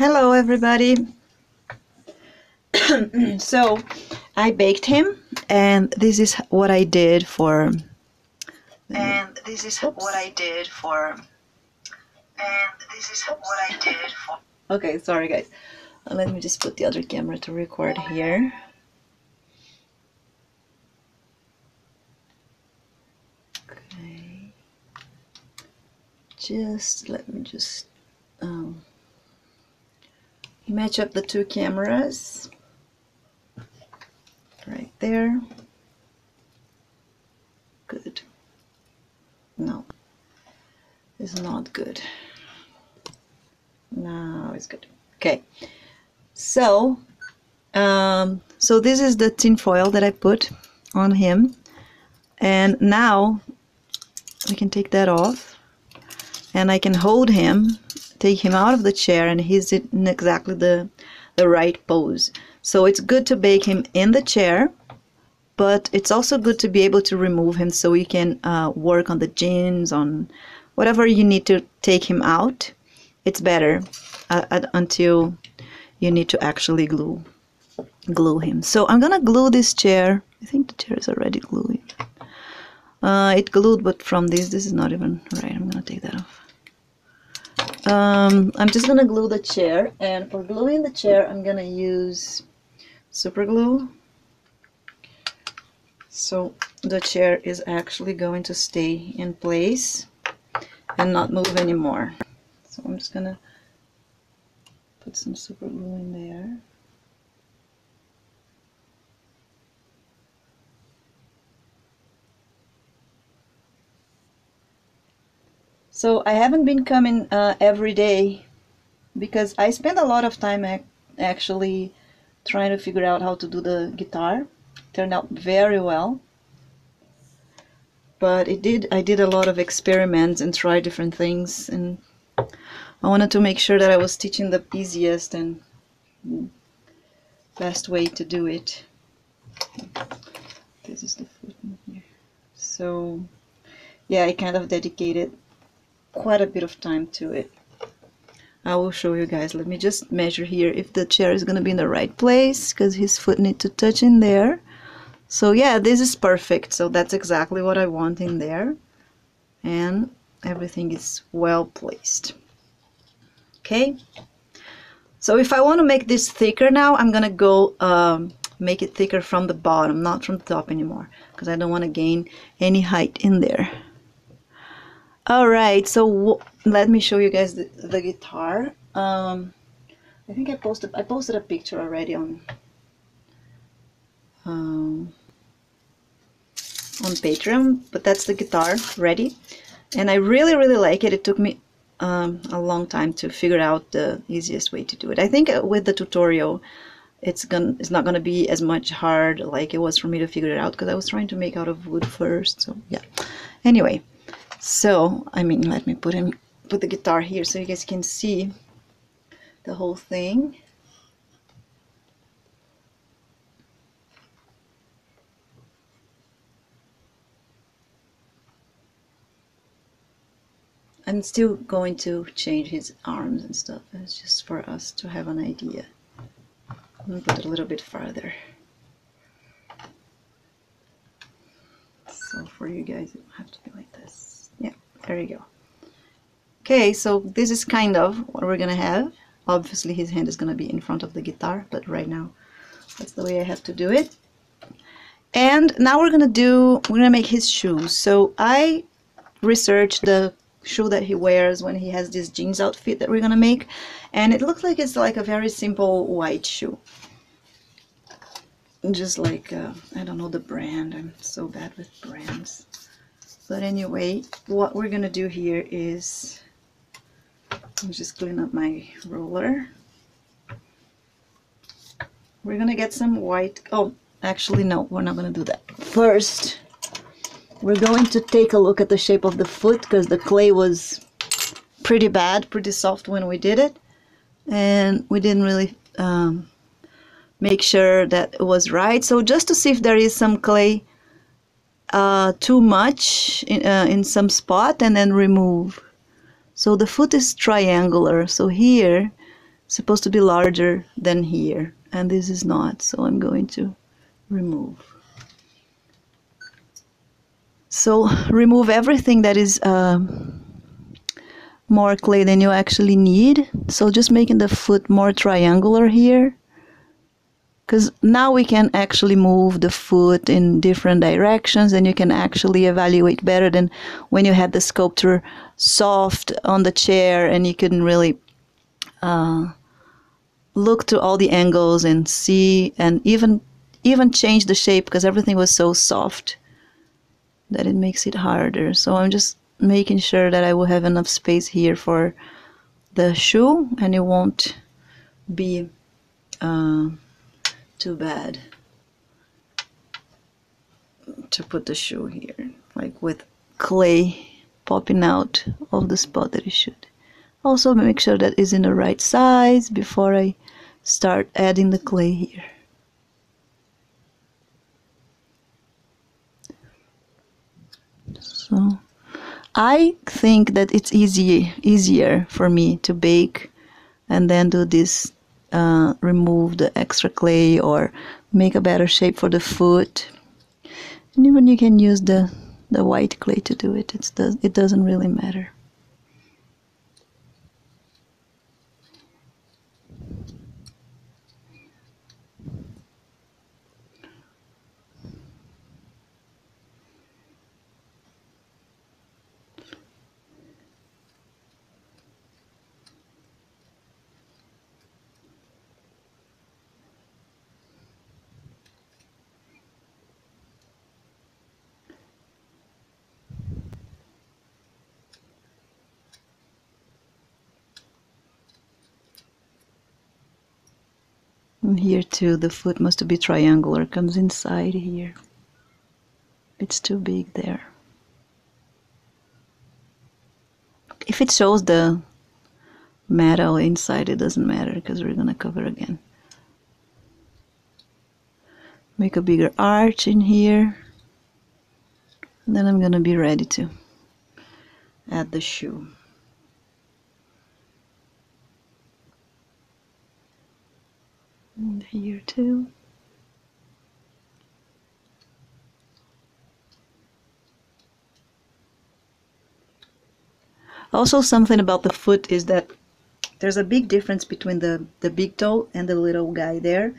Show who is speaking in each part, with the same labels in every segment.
Speaker 1: Hello everybody. So I baked him, and this is what I did for Okay, sorry guys. Let me just put the other camera to record here. Okay. Let me match up the two cameras right there. Good. No, it's not good. Now it's good. Okay. So this is the tin foil that I put on him, and now I can take that off, and I can hold him, take him out of the chair, and he's in exactly the right pose. So it's good to bake him in the chair, but it's also good to be able to remove him so you can work on the jeans, on whatever you need to take him out. It's better until you need to actually glue him. So I'm gonna glue this chair. I think the chair is already gluing. It glued, but from this is not even right. I'm gonna take that off. I'm just gonna glue the chair, and for gluing the chair I'm gonna use super glue, so the chair is actually going to stay in place and not move anymore. So I'm just gonna put some super glue in there. So I haven't been coming every day because I spent a lot of time actually trying to figure out how to do the guitar. Turned out very well, but I did a lot of experiments and tried different things, and I wanted to make sure that I was teaching the easiest and best way to do it. This is the foot in here. So yeah, I kind of dedicated quite a bit of time to it. I will show you guys. Let me just measure here if the chair is gonna be in the right place, because his foot needs to touch in there. So yeah, this is perfect. So that's exactly what I want in there, and everything is well placed. Okay, so if I want to make this thicker now, I'm gonna go make it thicker from the bottom, not from the top anymore, because I don't want to gain any height in there. Alright, so let me show you guys the guitar. I think I posted a picture already on Patreon, but that's the guitar ready, and I really like it. It took me a long time to figure out the easiest way to do it. I think with the tutorial it's not gonna be as much hard like it was for me to figure it out, because I was trying to make out of wood first. So yeah, anyway, so I mean, let me put the guitar here so you guys can see the whole thing. I'm still going to change his arms and stuff. It's just for us to have an idea. I'm gonna put it a little bit farther, so for you guys it will have to be like this. Yeah, there you go. Okay, so this is kind of what we're gonna have. Obviously his hand is gonna be in front of the guitar, but right now that's the way I have to do it. And now we're gonna make his shoes. So I researched the shoe that he wears when he has this jeans outfit that we're gonna make, and it looks like it's like a very simple white shoe, just like I don't know the brand. I'm so bad with brands. But anyway, what we're gonna do here is, let me just clean up my roller. We're gonna get some white. Oh, actually no, we're not gonna do that. First we're going to take a look at the shape of the foot, because the clay was pretty bad, pretty soft when we did it, and we didn't really make sure that it was right. So just to see if there is some clay too much in some spot, and then remove. So the foot is triangular, so here supposed to be larger than here, and this is not, so I'm going to remove. So remove everything that is more clay than you actually need. So just making the foot more triangular here, because now we can actually move the foot in different directions, and you can actually evaluate better than when you had the sculpture soft on the chair and you couldn't really look to all the angles and see, and even change the shape, because everything was so soft that it makes it harder. So I'm just making sure that I will have enough space here for the shoe, and it won't be too bad to put the shoe here, like with clay popping out of the spot that it should. Also make sure that it's in the right size before I start adding the clay here. So I think that it's easier for me to bake and then do this, remove the extra clay or make a better shape for the foot. And even you can use the white clay to do it. It doesn't really matter. And here too, the foot must be triangular, comes inside here. It's too big there. If it shows the metal inside, it doesn't matter, because we're gonna cover again. Make a bigger arch in here, and then I'm gonna be ready to add the shoe. And here too. Also, something about the foot is that there's a big difference between the big toe and the little guy there.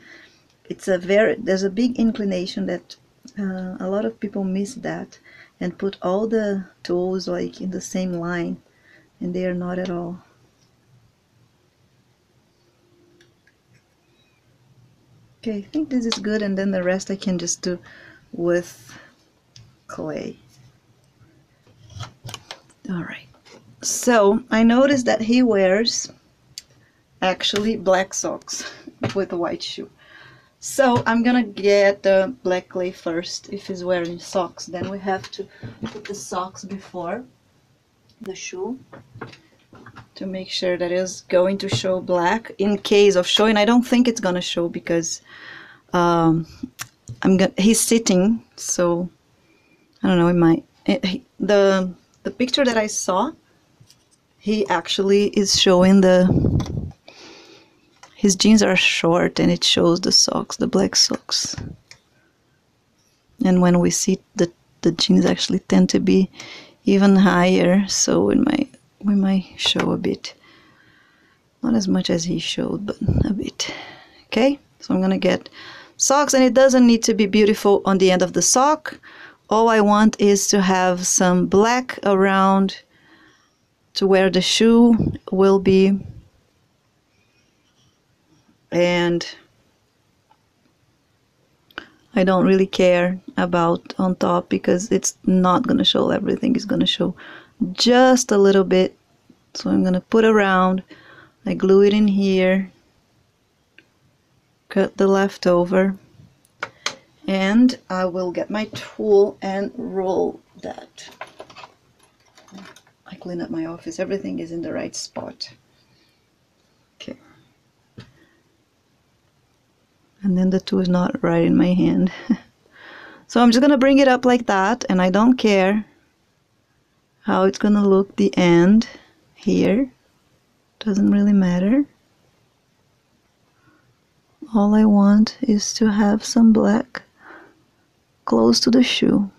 Speaker 1: There's a big inclination that a lot of people miss that and put all the toes like in the same line, and they are not at all. Okay, I think this is good, and then the rest I can just do with clay. All right. So I noticed that he wears actually black socks with a white shoe. So I'm gonna get the black clay first. If he's wearing socks, then we have to put the socks before the shoe to make sure that it's going to show black. In case of showing, I don't think it's gonna show because he's sitting, so I don't know, it might. The picture that I saw, he actually is showing his jeans are short, and it shows the socks, the black socks. And when we see the jeans actually tend to be even higher, so we might show a bit. Not as much as he showed, but a bit. Okay, so I'm gonna get socks, and it doesn't need to be beautiful on the end of the sock. All I want is to have some black around to where the shoe will be, and I don't really care about on top because it's not gonna show everything. It's gonna show just a little bit. So I'm gonna put around, I glue it in here, cut the leftover, and I will get my tool and roll that. I clean up my office, everything is in the right spot. Okay. And then the tool is not right in my hand. So I'm just gonna bring it up like that, and I don't care how it's gonna look the end here. Doesn't really matter. All I want is to have some black close to the shoe.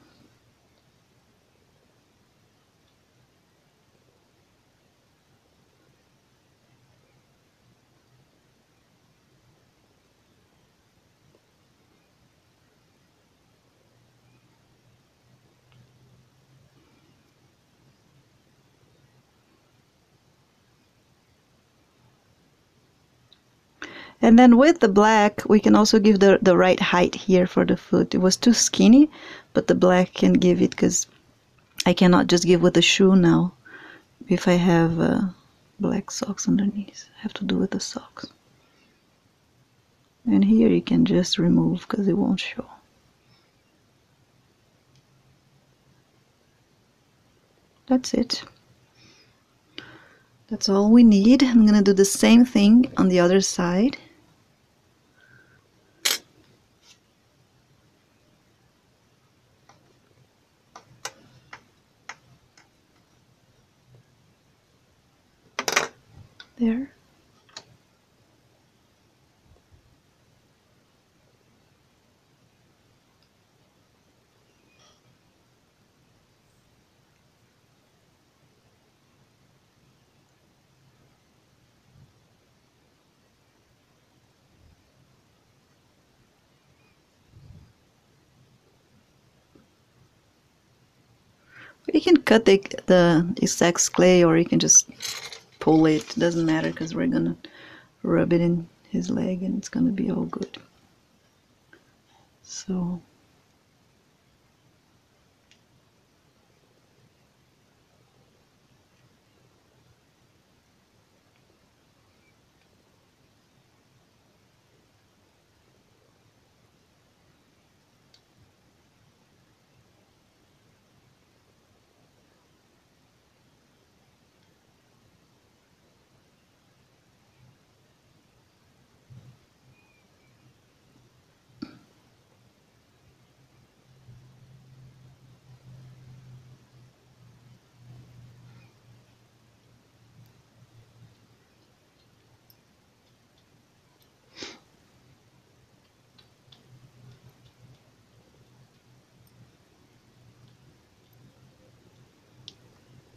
Speaker 1: And then with the black, we can also give the right height here for the foot. It was too skinny, but the black can give it, because I cannot just give with the shoe now if I have black socks underneath. I have to do with the socks. And here you can just remove because it won't show. That's it. That's all we need. I'm gonna do the same thing on the other side. There. You can cut the exact clay, or you can just pull it. It doesn't matter, because we're gonna rub it in his leg and it's gonna be all good. So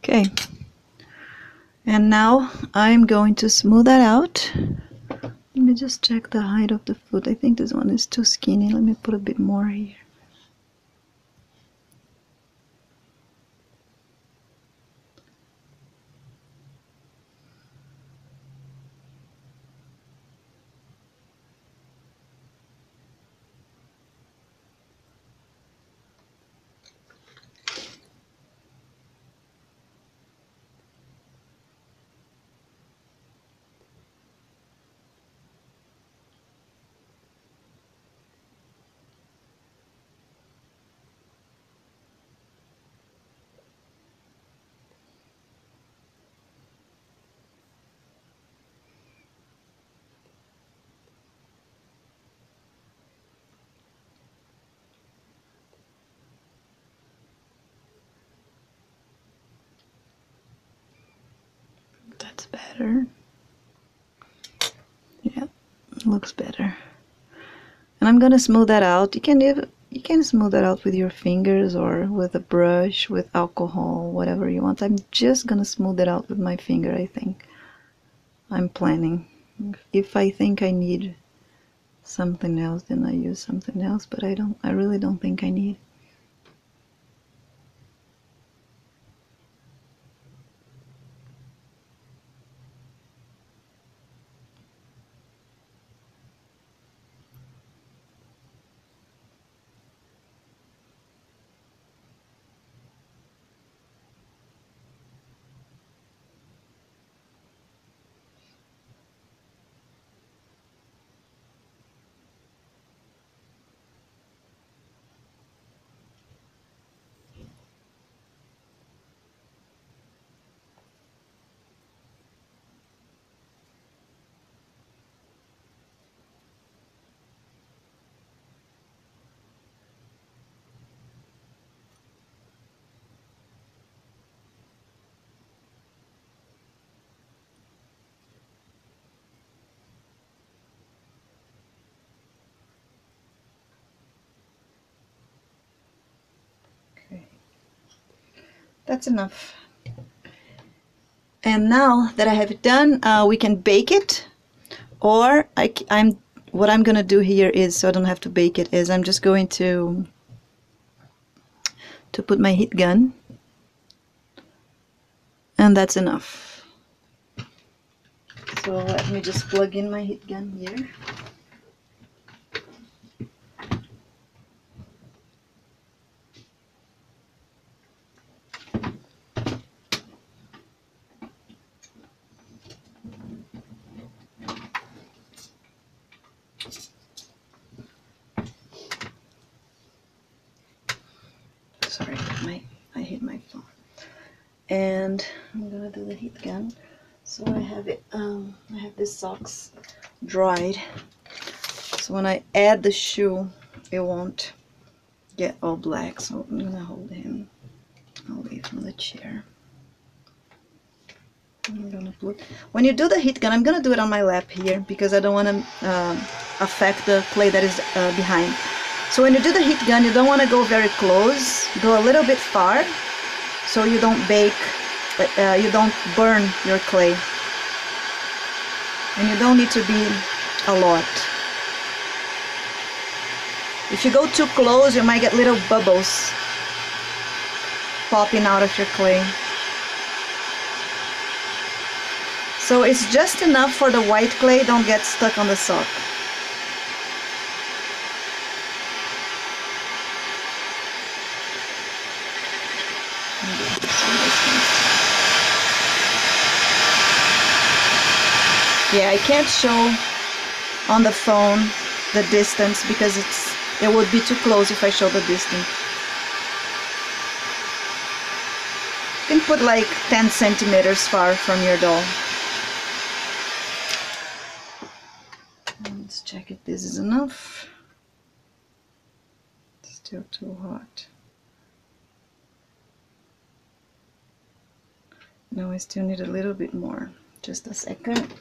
Speaker 1: okay. And now I'm going to smooth that out. Let me just check the height of the foot. I think this one is too skinny. Let me put a bit more here. That's better. Yeah, looks better. And I'm gonna smooth that out. You can smooth that out with your fingers or with a brush, with alcohol, whatever you want. I'm just gonna smooth it out with my finger, I think. I'm planning. If I think I need something else, then I use something else, but I really don't think I need. That's enough. And now that I have it done, we can bake it, or what I'm gonna do here is, so I don't have to bake it, is I'm just going to put my heat gun, and that's enough. So let me just plug in my heat gun here. Sorry, I hit my phone. And I'm gonna do the heat gun. So I have it. I have these socks dried. So when I add the shoe, it won't get all black. So I'm gonna hold him away from the chair. I'm gonna put. When you do the heat gun, I'm gonna do it on my lap here because I don't want to affect the clay that is behind. So when you do the heat gun, you don't want to go very close. Go a little bit far, so you don't bake, you don't burn your clay. And you don't need to be a lot. If you go too close, you might get little bubbles popping out of your clay. So it's just enough for the white clay, don't get stuck on the sock. Yeah, I can't show on the phone the distance because it would be too close if I show the distance. You can put like 10 centimeters far from your doll. Let's check if this is enough. It's still too hot. No, I still need a little bit more. Just a second.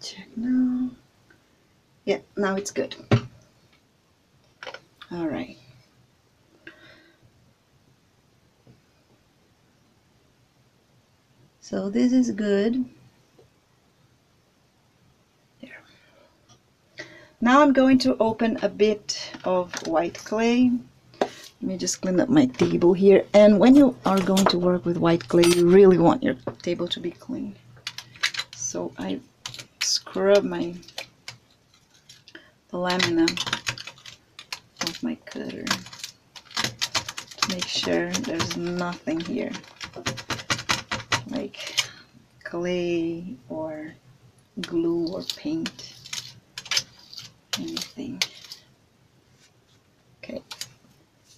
Speaker 1: Check now. Yeah, now it's good. All right. So this is good. There. Now I'm going to open a bit of white clay. Let me just clean up my table here. And when you are going to work with white clay, you really want your table to be clean. So I scrub the lamina of my cutter to make sure there's nothing here like clay or glue or paint, anything. Okay,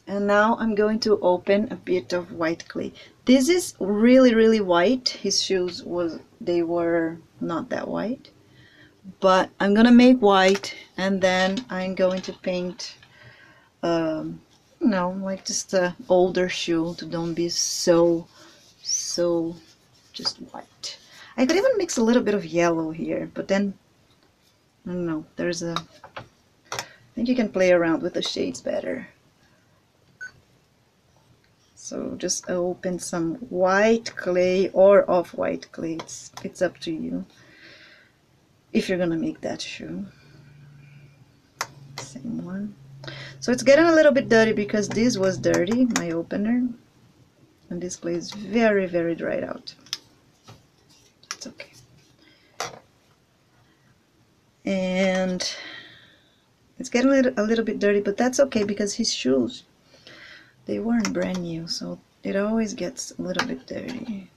Speaker 1: and now I'm going to open a bit of white clay. This is really white. His shoes they were not that white, but I'm gonna make white, and then I'm going to paint you know, like just a older shoe to don't be so just white. I could even mix a little bit of yellow here, but then I don't know, I think you can play around with the shades better. So just open some white clay or off-white clay. It's up to you if you're gonna make that shoe. Same one. So it's getting a little bit dirty because this was dirty, my opener, and this clay is very dried out. It's okay. And it's getting a little bit dirty, but that's okay because his shoes, they weren't brand new, so it always gets a little bit dirty.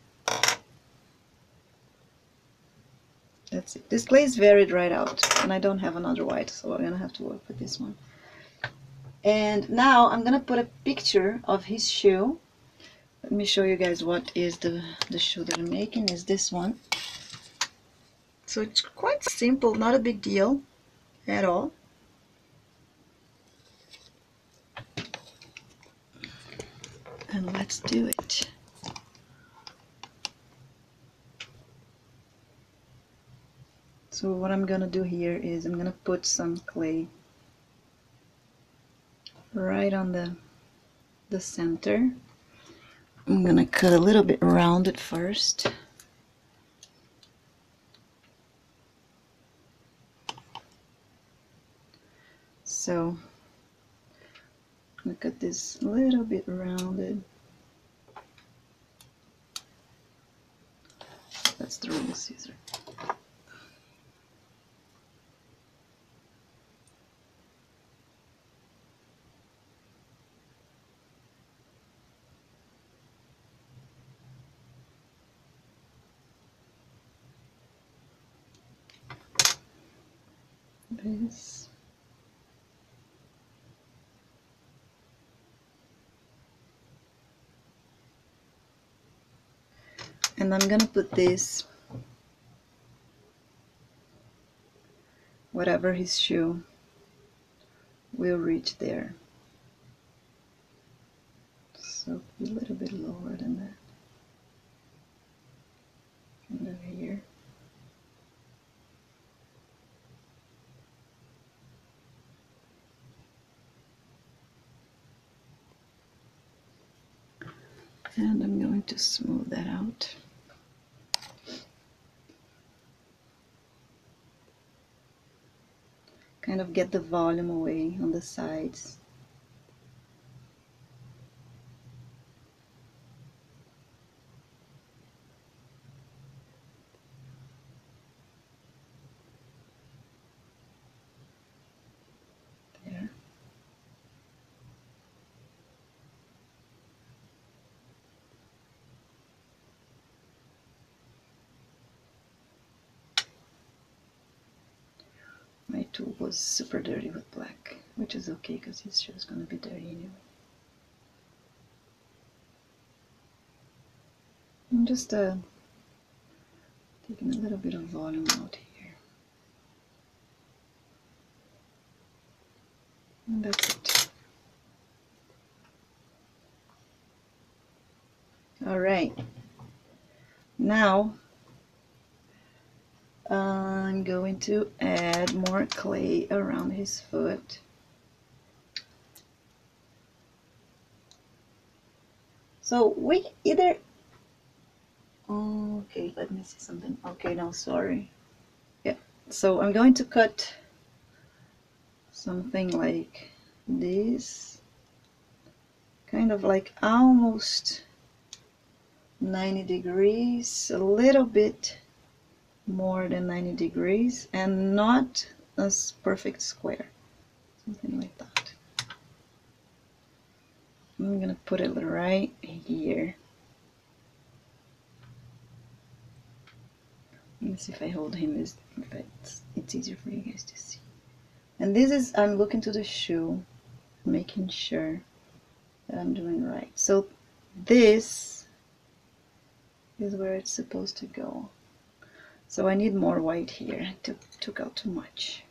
Speaker 1: that's it. This clay is very dried out, and I don't have another white, so I'm gonna have to work with this one. And now I'm gonna put a picture of his shoe. Let me show you guys what is the shoe that I'm making. Is this one. So it's quite simple, not a big deal at all. And let's do it. So what I'm gonna do here is I'm gonna put some clay right on the center. I'm gonna cut a little bit around it first. So I'm gonna cut this a little bit rounded. That's the real scissor. This. And I'm gonna put this, whatever his shoe will reach there. So a little bit lower than that. And over here. And I'm going to smooth that out. Kind of get the volume away on the sides. There. My tool was super dirty with black, which is okay because his shoe is going to be dirty anyway. I'm just taking a little bit of volume out here. And that's it. Alright. Now I'm going to add more clay around his foot. So we either... Okay, let me see something. Okay, no, sorry. Yeah, so I'm going to cut something like this. Kind of like almost 90 degrees, a little bit more than 90 degrees, and not a perfect square, something like that. I'm gonna put it right here. Let me see if I hold him, if it's easier for you guys to see. And this is, I'm looking to the shoe, making sure that I'm doing right. So this is where it's supposed to go. So I need more white here. I took out too much.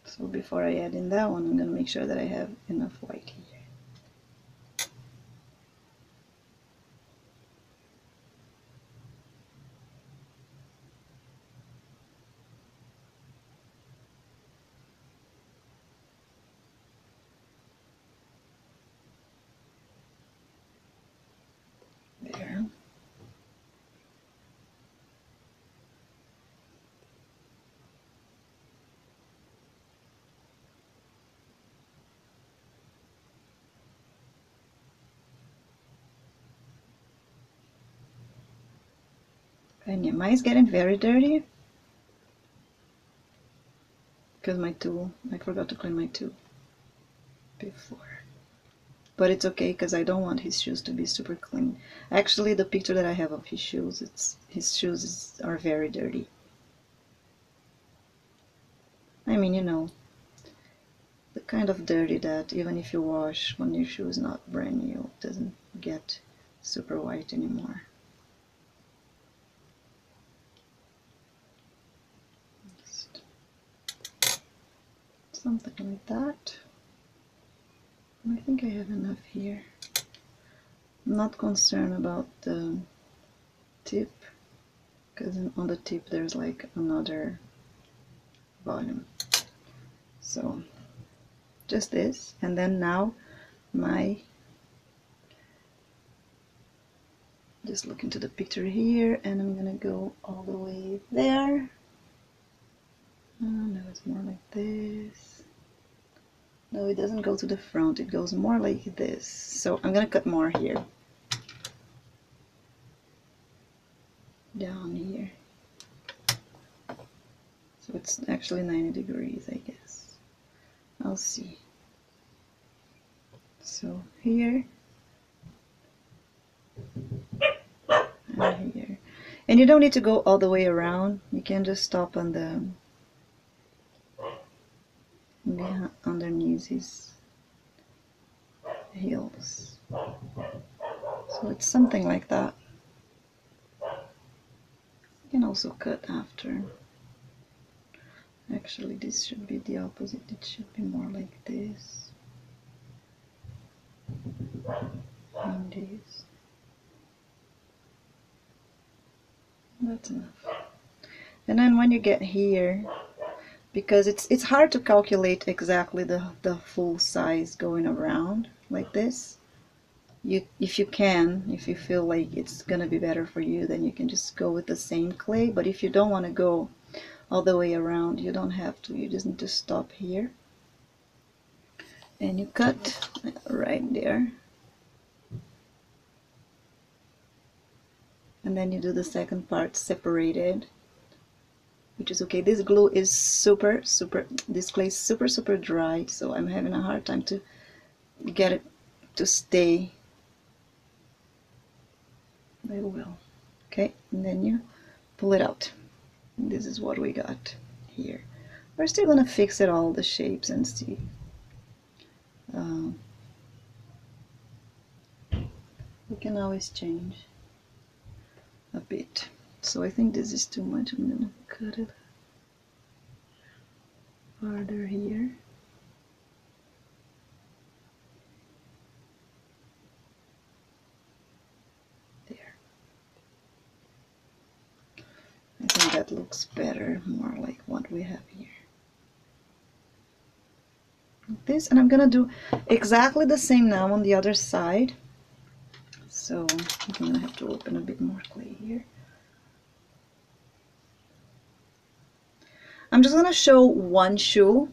Speaker 1: So before I add in that one, I'm going to make sure that I have enough white here. There. And yeah, mine's getting very dirty because my tool, I forgot to clean my tool before. But it's okay because I don't want his shoes to be super clean. Actually, the picture that I have of his shoes, his shoes are very dirty. I mean, you know, the kind of dirty that even if you wash when your shoe is not brand new, it doesn't get super white anymore. Just something like that. I think I have enough here. I'm not concerned about the tip, because on the tip there's like another volume. So just this, and then now just look into the picture here, and I'm gonna go all the way there. No, it's more like this. No, it doesn't go to the front, it goes more like this. So I'm gonna cut more here. Down here. So it's actually 90 degrees, I guess. I'll see. So here and here. And you don't need to go all the way around. You can just stop on the underneath his heels. So it's something like that. You can also cut after. Actually, this should be the opposite. It should be more like this. And this. That's enough. And then when you get here, because it's hard to calculate exactly the full size going around like this. If you feel like it's gonna be better for you, then you can just go with the same clay. But if you don't want to go all the way around, you don't have to. You just need to stop here and you cut right there, and then you do the second part separated, which is okay. This glue is this clay is super dry, so I'm having a hard time to get it to stay. It will. Okay, and then you pull it out. And this is what we got here. We're still gonna fix it all the shapes and see. We can always change a bit. So I think this is too much. I'm gonna cut it farther here. There. I think that looks better, more like what we have here. Like this, and I'm gonna do exactly the same now on the other side. So I'm gonna have to open a bit more clay here. I'm just gonna show one shoe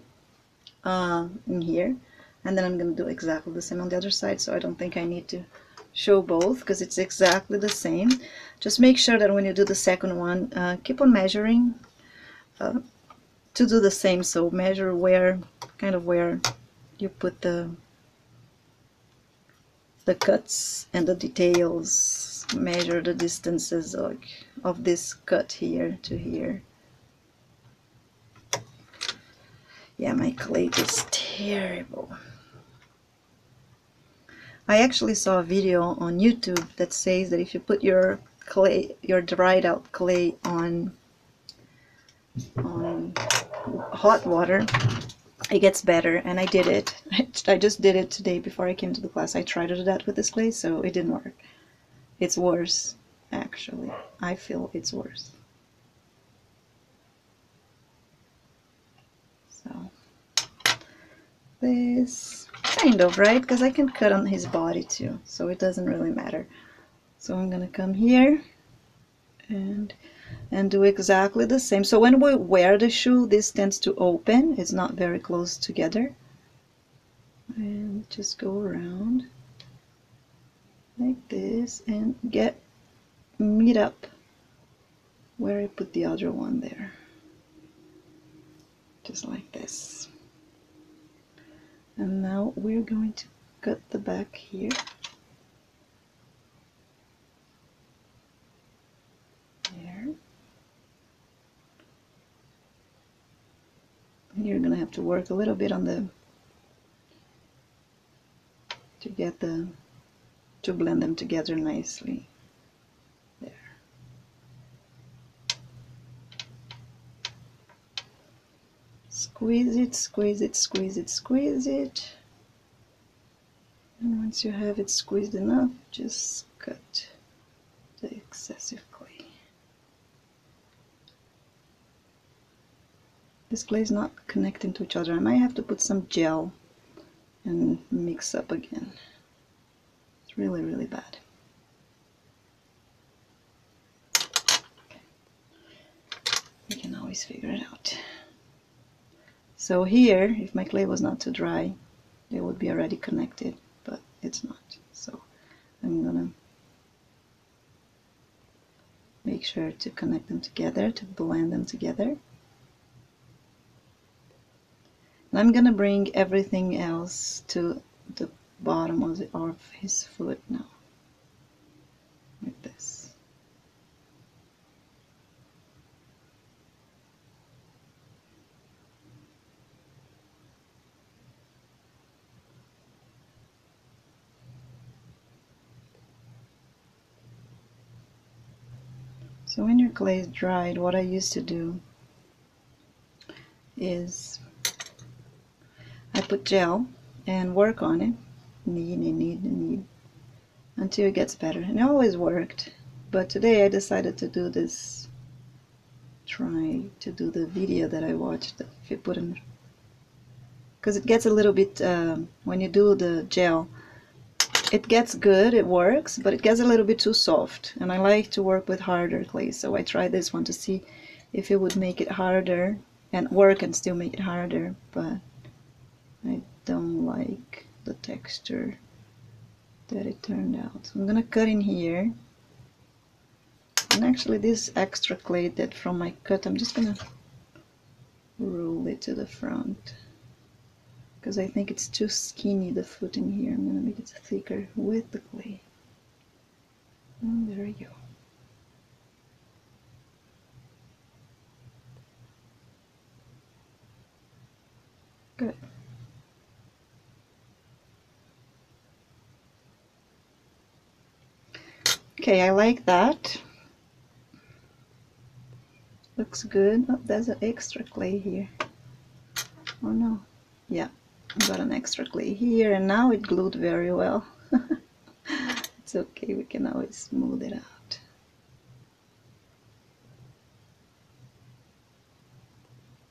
Speaker 1: in here, and then I'm gonna do exactly the same on the other side, so I don't think I need to show both because it's exactly the same. Just make sure that when you do the second one, keep on measuring to do the same. So measure where you put the cuts and the details. Measure the distances of this cut here to here. Yeah, my clay is terrible. I actually saw a video on YouTube that says that if you put your dried out clay on hot water, it gets better, and I did it. I just did it today before I came to the class. I tried to do that with this clay, so it didn't work. It's worse, actually. I feel it's worse. So this kind of, right? Because I can cut on his body too, so it doesn't really matter. So I'm gonna come here and do exactly the same. So when we wear the shoe, this tends to open. It's not very close together. And just go around like this and meet up where I put the other one there. Just like this. And now we're going to cut the back here. There. You're gonna have to work a little bit on the to blend them together nicely. There. Squeeze it, squeeze it, squeeze it, squeeze it. And once you have it squeezed enough, just cut the excessive clay. This clay is not connecting to each other. I might have to put some gel and mix up again. It's really, really bad. Okay. We can always figure it out. So here, if my clay was not too dry, they would be already connected, but it's not. So I'm gonna make sure to connect them together, to blend them together. And I'm gonna bring everything else to the bottom of his foot now, like this. So when your clay is dried, what I used to do is I put gel and work on it, knead, until it gets better. And it always worked, but today I decided to do this, try to do the video that I watched, if you put in, because it gets a little bit, when you do the gel, it gets good, it works, but it gets a little bit too soft, and I like to work with harder clay, so I tried this one to see if it would make it harder and work and still make it harder, but I don't like the texture that it turned out. So I'm gonna cut in here, and actually this extra clay that from my cut, I'm just gonna roll it to the front, because I think it's too skinny, the foot in here. I'm gonna make it thicker with the clay. And there we go. Good. Okay, I like that. Looks good. Oh, there's an extra clay here. Oh no. Yeah, I got an extra clay here, and now it glued very well. It's okay, we can always smooth it out.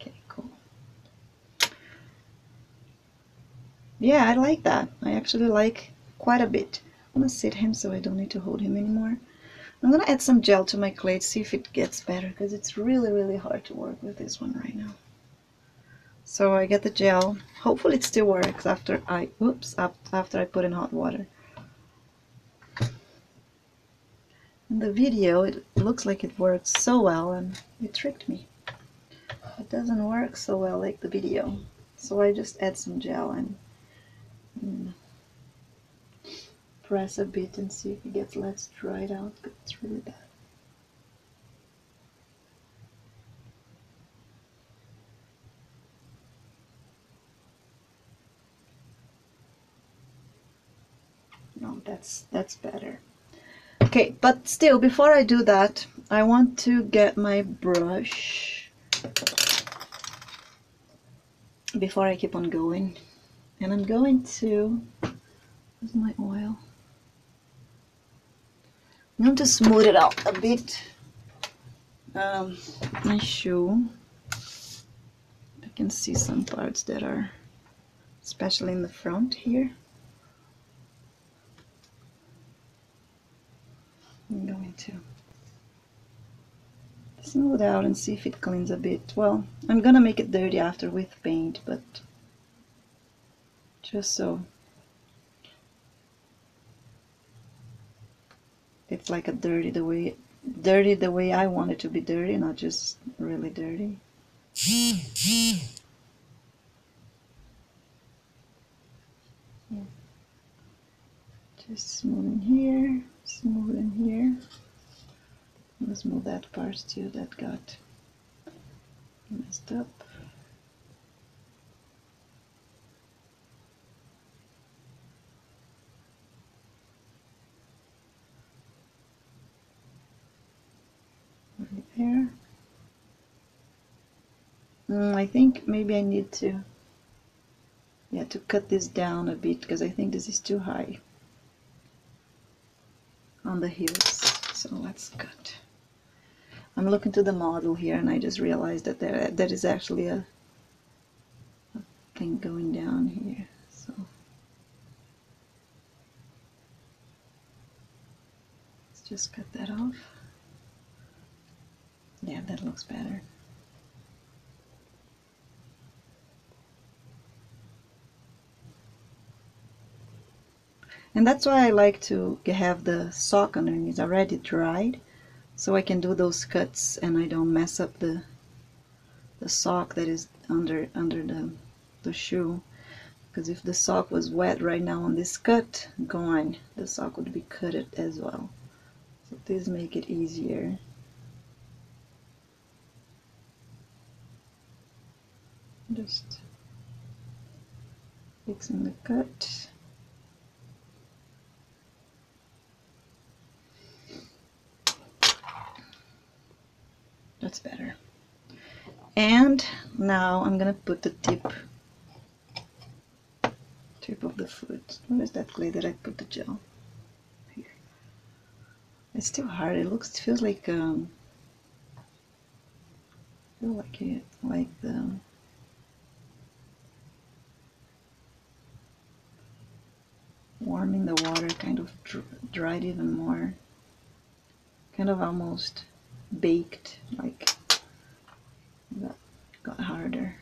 Speaker 1: Okay, cool. Yeah, I like that. I actually like quite a bit. I'm gonna sit him so I don't need to hold him anymore. I'm gonna add some gel to my clay to see if it gets better, because it's really, really hard to work with this one right now. So I get the gel. Hopefully it still works after I put in hot water. In the video, it looks like it works so well, and it tricked me. It doesn't work so well like the video. So I just add some gel and press a bit and see if it gets less dried out, but it's really bad. No, that's better. Okay, but still, before I do that, I want to get my brush before I keep on going. And I'm going to, where's my oil? I'm going to smooth it out a bit. My shoe. I can see some parts that are, especially in the front here. I'm going to smooth out and see if it cleans a bit. Well, I'm gonna make it dirty after with paint, but just so it's like a dirty the way I want it to be dirty, not just really dirty. Yeah. Just smooth in here, smooth in here. I'm gonna smooth that part too that got messed up. I think maybe I need to, yeah, to cut this down a bit because I think this is too high on the heels. So let's cut. I'm looking to the model here and I just realized that there is actually a thing going down here. So let's just cut that off. Yeah, that looks better. And that's why I like to have the sock underneath already dried, so I can do those cuts and I don't mess up the sock that is under the shoe. Because if the sock was wet right now on this cut, gone, the sock would be cutted as well. So this make it easier. Just fixing the cut. That's better. And now I'm gonna put the tip of the foot. Where is that clay that I put the gel? Here. It's still hard. It feels like the warming the water kind of dried even more. Kind of almost baked, like that got harder.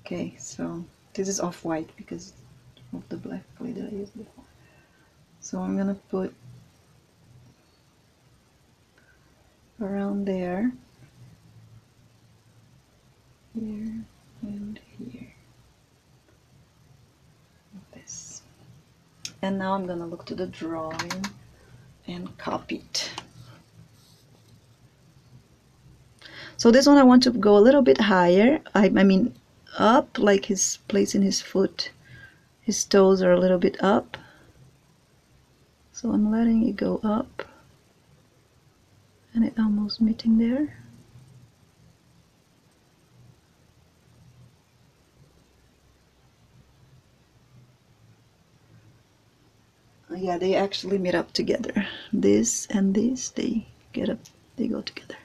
Speaker 1: Okay, so this is off-white because of the black clay that I used before. So I'm gonna put around there, here and here, like this. And now I'm gonna look to the drawing and copy it. So this one I want to go a little bit higher. I mean up, like he's placing his foot. His toes are a little bit up. So I'm letting it go up. And it almost meeting there. Yeah, they actually meet up together. This and this, they go together.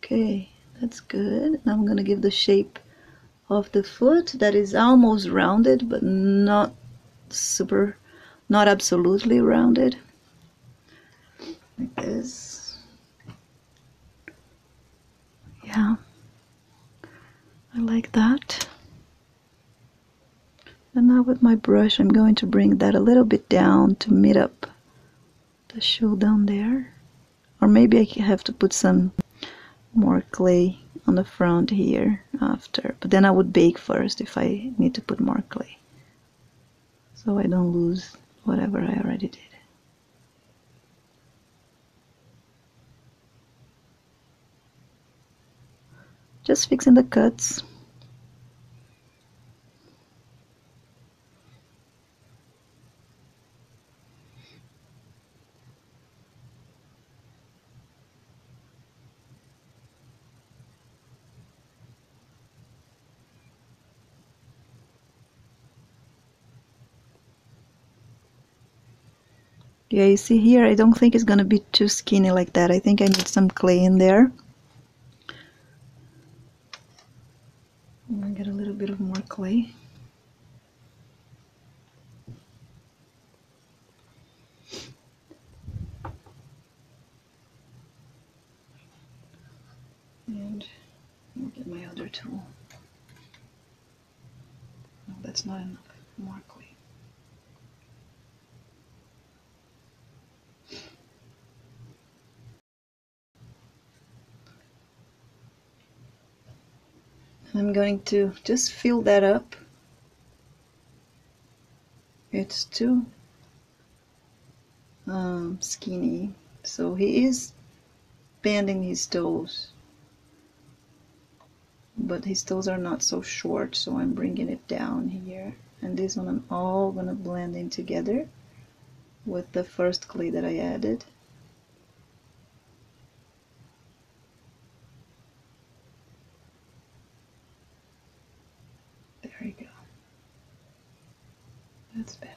Speaker 1: Okay, that's good. Now I'm gonna give the shape of the foot that is almost rounded, but not absolutely rounded. Like this. Yeah, I like that. And now with my brush, I'm going to bring that a little bit down to meet up the shoe down there. Or maybe I have to put some more clay on the front here after. But then I would bake first if I need to put more clay, so I don't lose whatever I already did. Just fixing the cuts. Yeah, you see here, I don't think it's gonna be too skinny like that. I think I need some clay in there. I'm gonna get a little bit of more clay. And I'll get my other tool. No, that's not enough. More clay. I'm going to just fill that up. It's too skinny, so he is bending his toes, but his toes are not so short, so I'm bringing it down here. And this one I'm all gonna blend in together with the first clay that I added. That's better.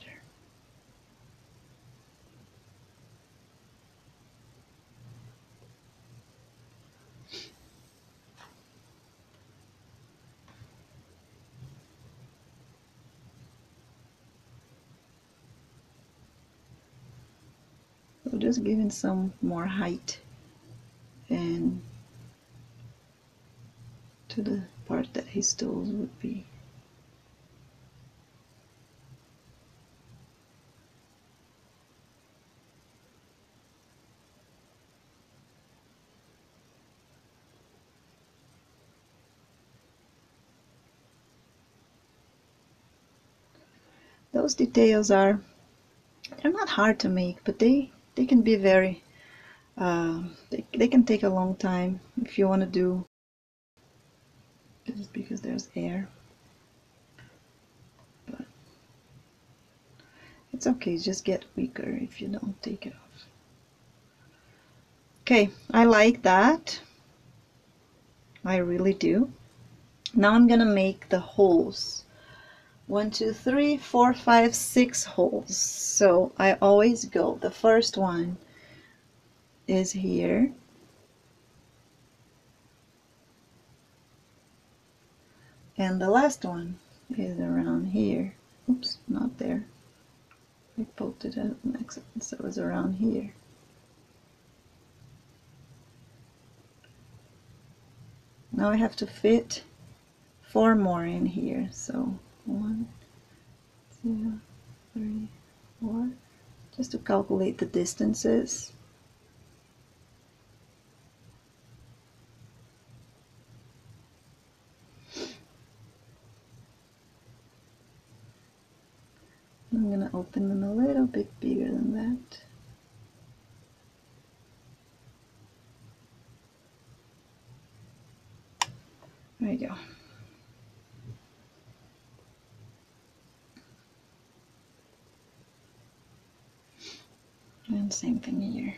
Speaker 1: So just giving some more height and to the part that his toes would be. Those details they're not hard to make, but they can be very, they can take a long time if you want to do, just because there's air. But it's okay, just get weaker if you don't take it off. Okay, I like that. I really do. Now I'm gonna make the holes. 1, 2, 3, 4, 5, 6 holes. So I always go, the first one is here, and the last one is around here. Oops, not there. I poked it at an accident, so it was around here. Now I have to fit 4 more in here. So 1, 2, 3, 4. Just to calculate the distances. I'm gonna open them a little bit bigger than that. There you go. And same thing here.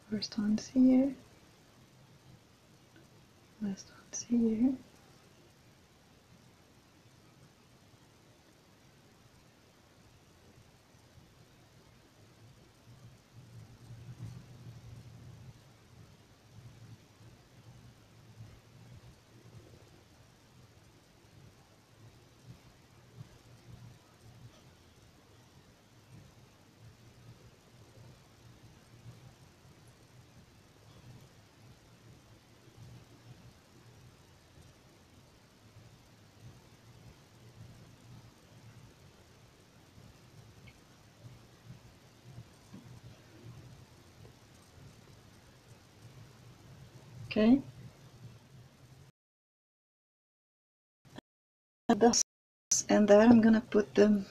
Speaker 1: First one's here. Last one's here. Okay. Thus, and then I'm gonna put the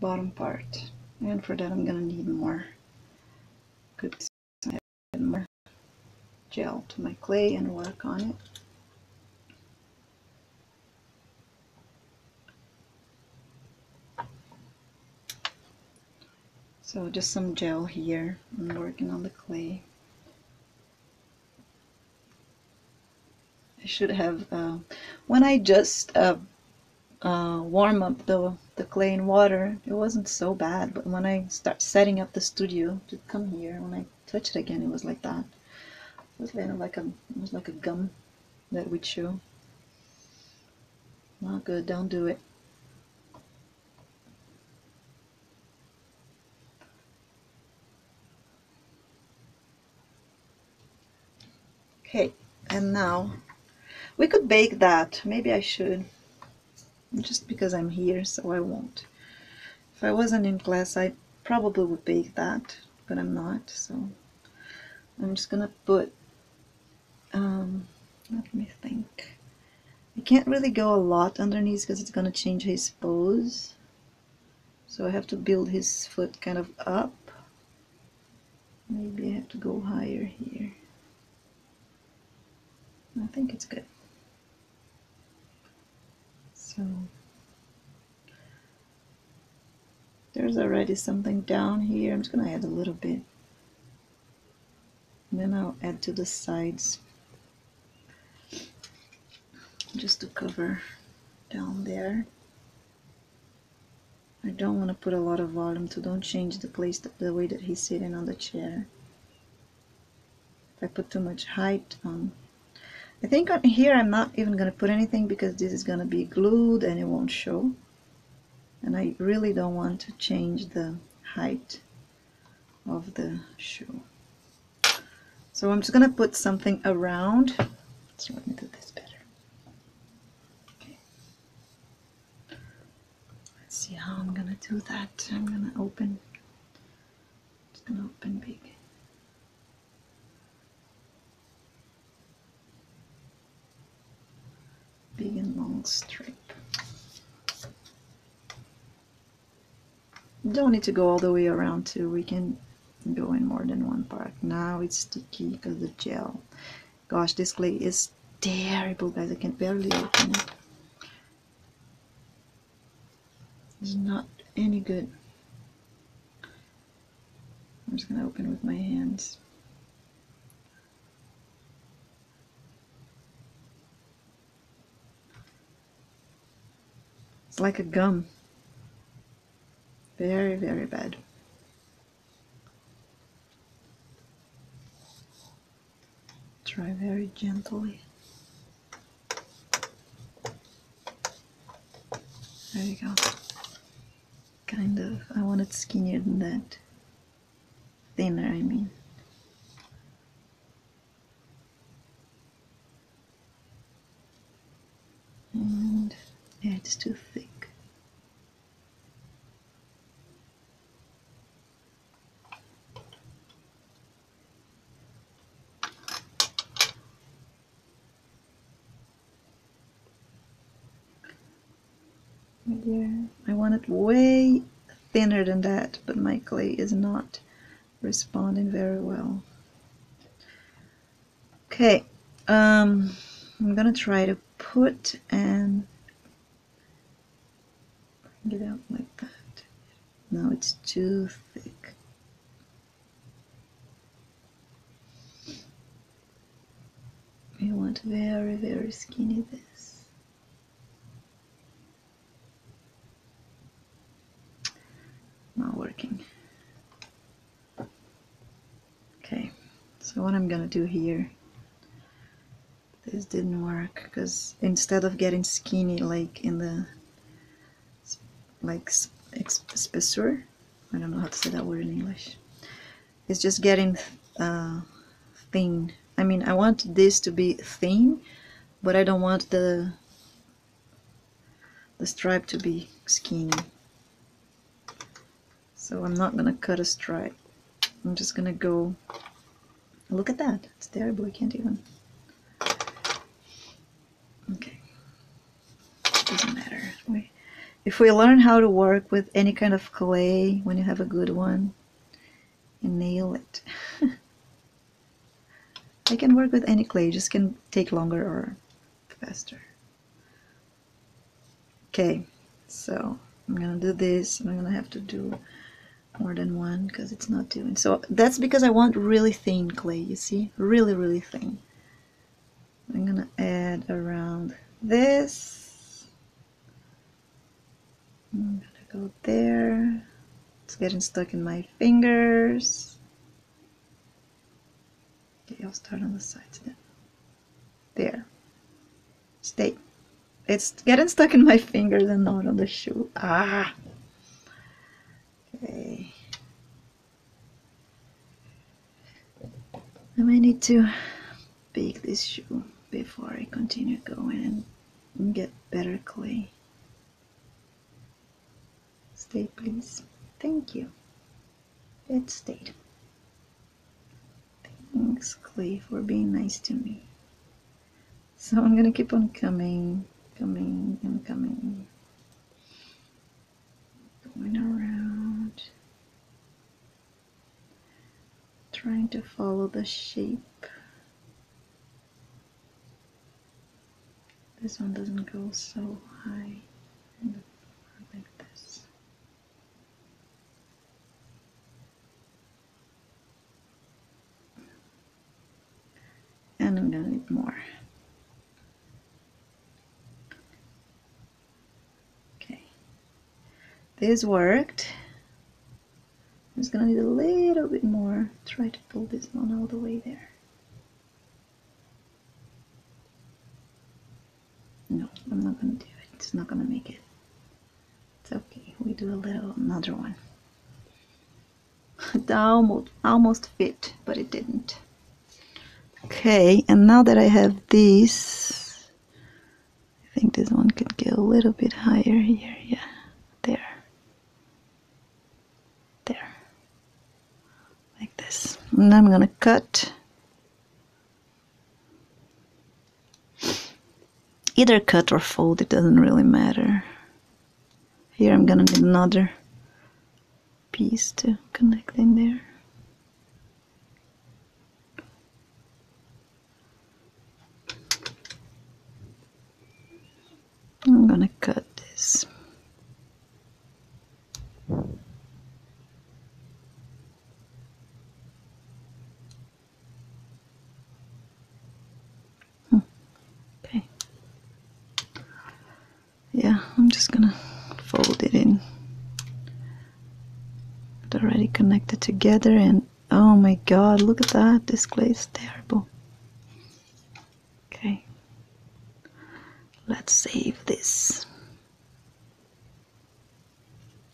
Speaker 1: bottom part, and for that I'm gonna need more good more gel to my clay and work on it. So just some gel here. I'm working on the clay. I should have, when I just warm up the clay in water, it wasn't so bad, but when I start setting up the studio to come here, when I touch it again, it was like that. It was kind of like it was like a gum that would chew. Not good, don't do it. Okay, and now we could bake that. Maybe I should, just because I'm here, so I won't. If I wasn't in class, I probably would bake that, but I'm not, so I'm just gonna put, let me think. I can't really go a lot underneath because it's gonna change his pose. So I have to build his foot kind of up. Maybe I have to go higher here. I think it's good. So there's already something down here. I'm just gonna add a little bit. And then I'll add to the sides just to cover down there. I don't want to put a lot of volume, so don't change the place, the way that he's sitting on the chair. If I put too much height on, I think on here I'm not even going to put anything because this is going to be glued and it won't show. And I really don't want to change the height of the shoe. So I'm just going to put something around. So let me do this better. Okay. Let's see how I'm going to do that. I'm going to open. Just going to open big. Big and long stripe. Don't need to go all the way around too. We can go in more than one part. Now it's sticky because the gel. Gosh, this clay is terrible, guys. I can barely open it. It's not any good. I'm just gonna open with my hands. It's like a gum. Very, very bad. Try very gently. There you go. Kind of. I want it skinnier than that. Thinner, I mean. And yeah, it's too thick. Yeah, I want it way thinner than that, but my clay is not responding very well. Okay, I'm gonna try to put and bring it out like that. No, it's too thick. You want very, very skinny this. Not working. Okay, so what I'm gonna do here, this didn't work because instead of getting skinny like in the spessor, I don't know how to say that word in English, it's just getting thin. I mean, I want this to be thin, but I don't want the stripe to be skinny. So I'm not gonna cut a stripe. I'm just gonna go, look at that, it's terrible, I can't even. Okay, doesn't matter. If we learn how to work with any kind of clay, when you have a good one, you nail it. I can work with any clay, just can take longer or faster. Okay, so I'm gonna do this, and I'm gonna have to do more than one because it's not doing. So that's because I want really thin clay, you see? Really, really thin. I'm gonna add around this. I'm gonna go there. It's getting stuck in my fingers. Okay, I'll start on the sides then. There. Stay. It's getting stuck in my fingers and not on the shoe. Ah! Okay. I might need to bake this shoe before I continue going and get better clay. Stay, please. Thank you. It stayed. Thanks, clay, for being nice to me. So I'm gonna keep on coming, and coming. Going around. Trying to follow the shape. This one doesn't go so high. Like this. And I'm gonna need more. this worked. I'm just gonna need a little bit more. Try to pull this one all the way there. No, I'm not gonna do it. It's not gonna make it. It's okay. We do another one. It almost fit, but it didn't. Okay, and now that I have this, I think this one could go a little bit higher here. Yeah, there. There. Like this. And I'm gonna cut. Either cut or fold, it doesn't really matter. Here I'm gonna need another piece to connect in there. I'm gonna cut this. Okay. Yeah, I'm just gonna fold it in. It's already connected together, and oh my god, look at that. This clay is terrible. Okay. Let's save this.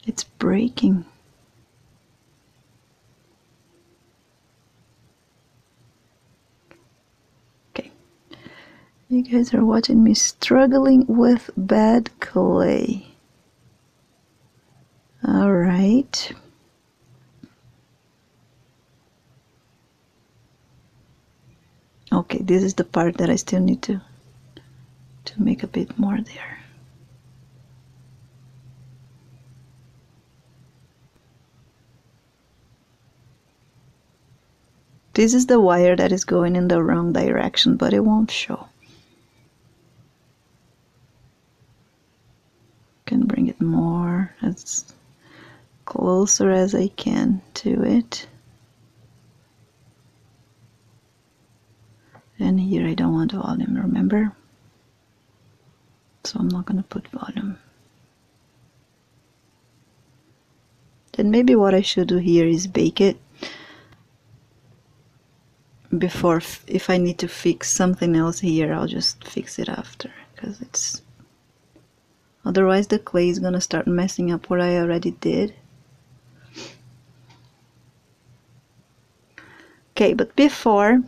Speaker 1: It's breaking. Okay. You guys are watching me struggling with bad clay. All right. Okay, this is the part that I still need to make a bit more there. This is the wire that is going in the wrong direction, but it won't show. Can bring it more, as closer as I can to it. And here I don't want volume, remember? So I'm not gonna put volume. Then maybe what I should do here is bake it before. If I need to fix something else here, I'll just fix it after, because it's otherwise the clay is gonna start messing up what I already did. Okay, but before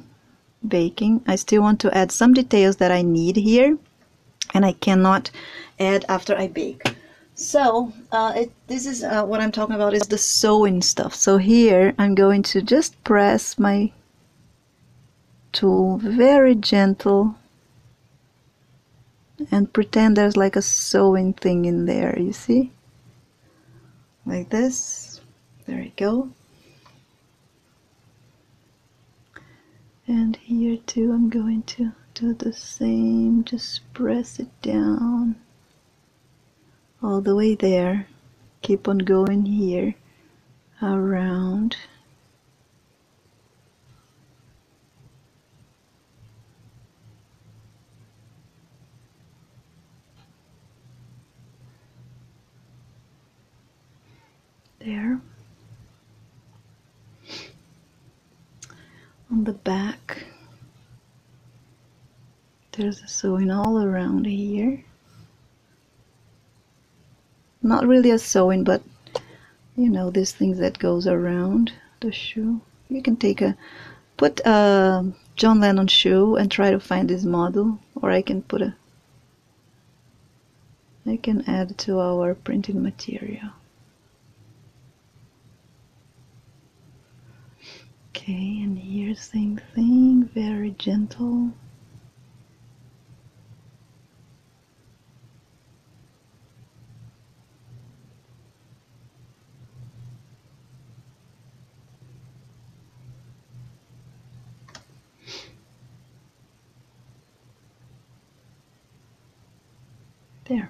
Speaker 1: baking, I still want to add some details that I need here, and I cannot add after I bake. So this is what I'm talking about, is the sewing stuff. So here I'm going to just press my tool very gentle and pretend there's like a sewing thing in there, you see? Like this. There you go. And here too I'm going to do the same, just press it down all the way there. Keep on going here around. There. On the back there's a sewing all around here. Not really a sewing, but you know, these things that goes around the shoe. You can put a John Lennon shoe and try to find this model, or I can add to our printed material. Okay, and here same thing, very gentle. There.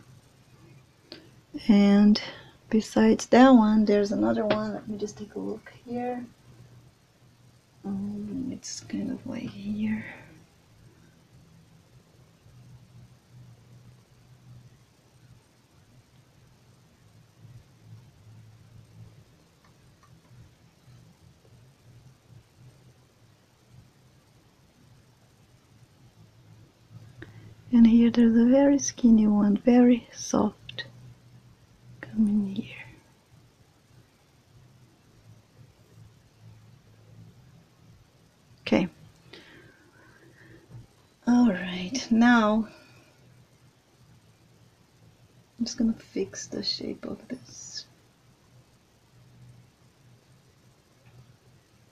Speaker 1: And besides that one, there's another one. Let me just take a look here. It's kind of like here. And here there's a very skinny one, very soft. Come in here. Okay. Alright, now I'm just gonna fix the shape of this.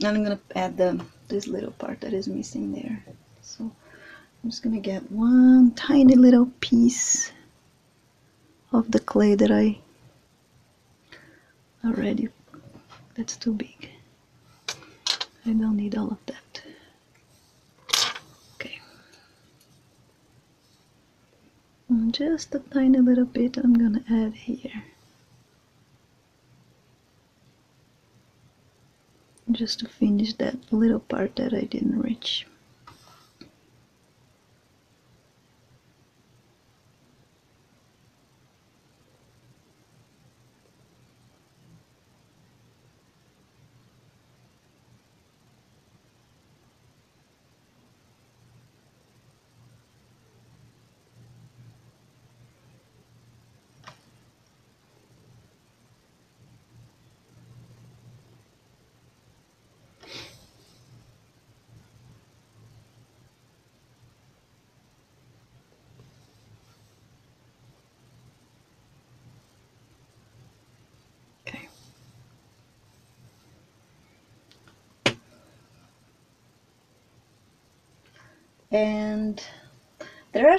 Speaker 1: And I'm gonna add this little part that is missing there. So I'm just gonna get one tiny little piece of the clay that I already, that's too big. I don't need all of that. Okay. And just a tiny little bit I'm gonna add here. Just to finish that little part that I didn't reach. Okay. And there are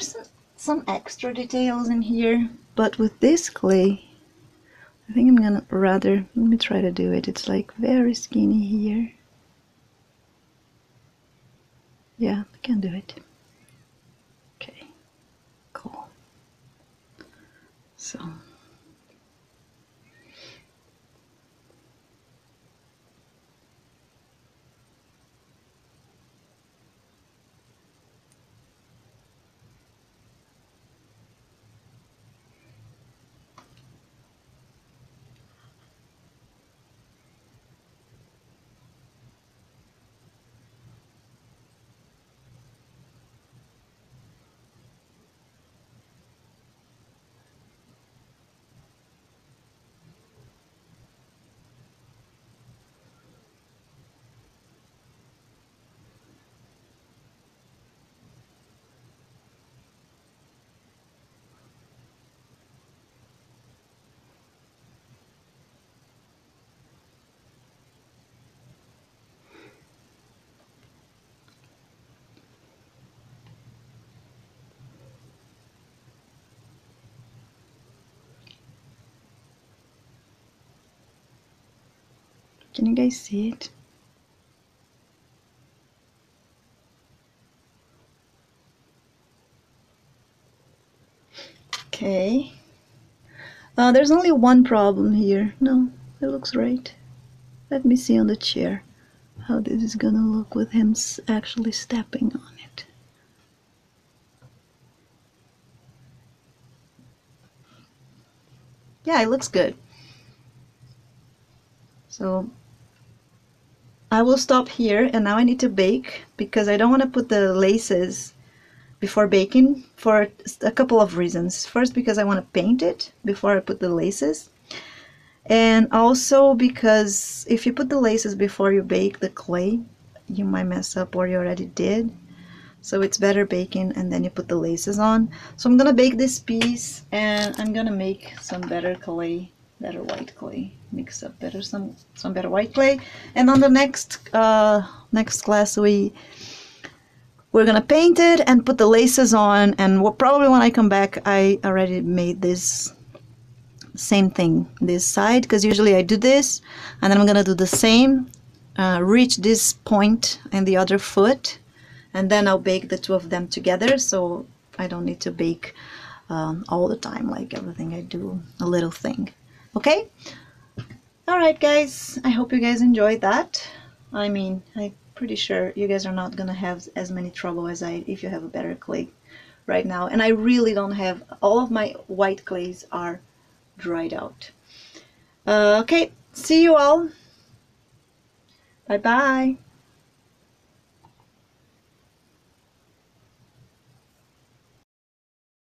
Speaker 1: some extra details in here, but with this clay, I think I'm gonna rather, let me try to do it. It's like very skinny here. Yeah, I can do it. Okay, cool. So. Can you guys see it? Okay. There's only one problem here. No, it looks right. Let me see on the chair how this is gonna look with him actually stepping on it. Yeah, it looks good. So I will stop here, and now I need to bake because I don't want to put the laces before baking for a couple of reasons. First, because I want to paint it before I put the laces, and also because if you put the laces before you bake the clay, you might mess up, or you already did. So it's better baking and then you put the laces on. So I'm gonna bake this piece, and I'm gonna make some better clay, better white clay, mix up better some better white clay. And on the next class we're gonna paint it and put the laces on, and probably when I come back I already made this same thing this side, because usually I do this and then I'm gonna do the same, reach this point and the other foot, and then I'll bake the two of them together, so I don't need to bake all the time, like everything I do a little thing. Okay? Alright guys, I hope you guys enjoyed that. I mean, I'm pretty sure you guys are not gonna have as many trouble as I if you have a better clay right now. And I really don't have, all of my white clays are dried out. Okay, see you all. Bye bye.